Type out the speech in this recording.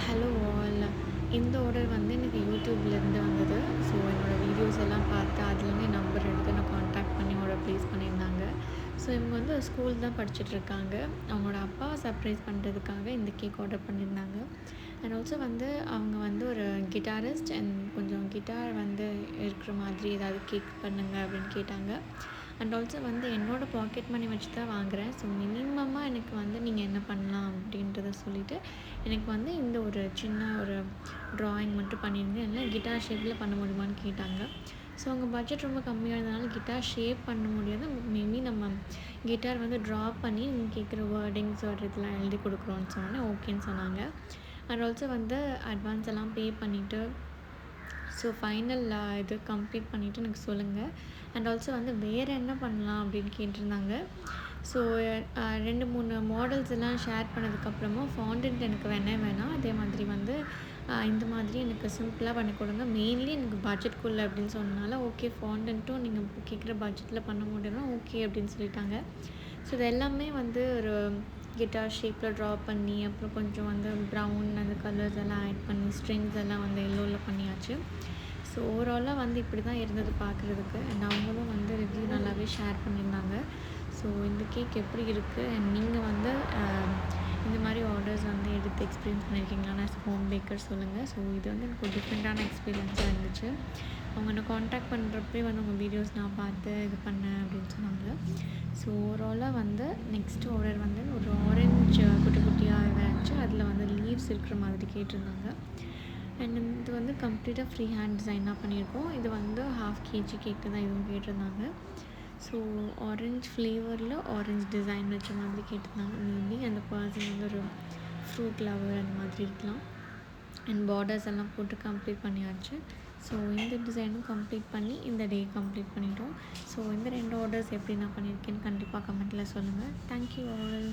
Hello all. இந்த order வந்து எனக்கு யூடியூப்லேருந்து வந்தது. ஸோ என்னோடய வீடியோஸ் எல்லாம் பார்த்து அதுலேருந்து நம்பர் எடுத்து நான் காண்டாக்ட் பண்ணி ஆர்டர் ப்ளேஸ் பண்ணியிருந்தாங்க. ஸோ இவங்க வந்து ஸ்கூல் தான் படிச்சுட்ருக்காங்க. அவங்களோட அப்பாவை சர்ப்ரைஸ் பண்ணுறதுக்காக இந்த கேக் ஆர்டர் பண்ணியிருந்தாங்க. அண்ட் ஆல்சோ வந்து அவங்க வந்து ஒரு கிட்டாரிஸ்ட் அண்ட் கொஞ்சம் கிட்டார் வந்து இருக்கிற மாதிரி ஏதாவது கேக் பண்ணுங்க அப்படின்னு கேட்டாங்க. அண்ட் ஆல்சோ வந்து என்னோடய பாக்கெட் மணி வச்சு தான் வாங்குகிறேன். ஸோ மினிமமாக எனக்கு வந்து நீங்கள் என்ன பண்ணலாம் அப்படின்றத சொல்லிவிட்டு எனக்கு வந்து இந்த ஒரு சின்ன ஒரு ட்ராயிங் மட்டும் பண்ணியிருந்தேன். இல்லை கிட்டார் ஷேப்பில் பண்ண முடியுமான்னு கேட்டாங்க. ஸோ அவங்க பட்ஜெட் ரொம்ப கம்மியாக இருந்தனால கிட்டார் ஷேப் பண்ண முடியாது. மேபி நம்ம கிட்டார் வந்து ட்ரா பண்ணி நீங்கள் கேட்குற வேர்டிங்ஸ் இதெல்லாம் எழுதி கொடுக்குறோன்னு சொன்னோன்னே ஓகேன்னு சொன்னாங்க. அண்ட் ஆல்சோ வந்து அட்வான்ஸ் எல்லாம் பே பண்ணிவிட்டு ஸோ ஃபைனல் இது கம்ப்ளீட் பண்ணிவிட்டு எனக்கு சொல்லுங்கள். அண்ட் ஆல்சோ வந்து வேறு என்ன பண்ணலாம் அப்படின்னு கேட்டிருந்தாங்க. ஸோ 2-3 மாடல்ஸ் எல்லாம் ஷேர் பண்ணதுக்கப்புறமா ஃபாண்டன்ட் எனக்கு வேணாம், அதே மாதிரி வந்து இந்த மாதிரி எனக்கு சிம்பிளாக பண்ணி கொடுங்க, மெயின்லி எனக்கு பட்ஜெட்குள்ளே அப்படின்னு சொன்னனால ஓகே ஃபாண்டன்ட்டும் நீங்கள் கேட்குற பட்ஜெட்டில் பண்ண முடியும்னா ஓகே அப்படின்னு சொல்லிட்டாங்க. ஸோ இது எல்லாமே வந்து ஒரு கிட்டார் ஷேப்பில் ட்ரா பண்ணி அப்புறம் கொஞ்சம் வந்து ப்ரௌன் அந்த கலர்ஸ் எல்லாம் ஆட் பண்ணி ஸ்ட்ரிங்ஸ் எல்லாம் வந்து எல்லோவில் பண்ணியாச்சு. ஸோ ஓவராலாக வந்து இப்படி தான் இருந்தது பார்க்குறதுக்கு. அண்ட் அவங்களும் வந்து ரிவ்யூ நல்லாவே ஷேர் பண்ணியிருந்தாங்க. ஸோ இந்த கேக் எப்படி இருக்குது அண்ட் நீங்கள் வந்து இந்த மாதிரி ஆர்டர்ஸ் வந்து எடுத்து எக்ஸ்பீரியன்ஸ் பண்ணியிருக்கீங்களான்னு ஹோம் பேக்கர் சொல்லுங்கள். ஸோ இது வந்து எனக்கு ஒரு டிஃப்ரெண்ட்டான எக்ஸ்பீரியன்ஸாக இருந்துச்சு. அவங்க என்னை காண்டாக்ட் பண்ணுறப்பே வந்து உங்கள் வீடியோஸ் நான் பார்த்து இது பண்ணேன் அப்படின்னு சொன்னாங்க. ஸோ ஓவராலாக வந்து நெக்ஸ்ட் ஆர்டர் வந்து ஒரு ஆரஞ்சு குட்டி குட்டியாக இருந்துச்சு, அதில் வந்து லீவ்ஸ் இருக்கிற மாதிரி கேட்டிருந்தாங்க. அண்ட் இது வந்து கம்ப்ளீட்டாக ஃப்ரீ ஹேண்ட் டிசைனாக பண்ணியிருக்கோம். இது வந்து 1/2 kg கேக்கு தான் இதுவும் கேட்டிருந்தாங்க. ஸோ ஆரஞ்ச் ஃப்ளேவரில் ஆரஞ்ச் டிசைன் வச்ச மாதிரி கேட்டிருந்தாங்க. மேபி அந்த பர்சன் வந்து ஒரு ஃப்ரூட் லவர் அந்த மாதிரி இருக்கலாம். அண்ட் பார்டர்ஸ் எல்லாம் போட்டு கம்ப்ளீட் பண்ணியாச்சு. ஸோ இந்த டிசைனும் கம்ப்ளீட் பண்ணி இந்த டே கம்ப்ளீட் பண்ணிட்டோம். ஸோ இந்த 2 ஆர்டர்ஸ் எப்படி நான் பண்ணியிருக்கேன்னு கண்டிப்பாக கமெண்ட்டில் சொல்லுங்கள். Thank you all.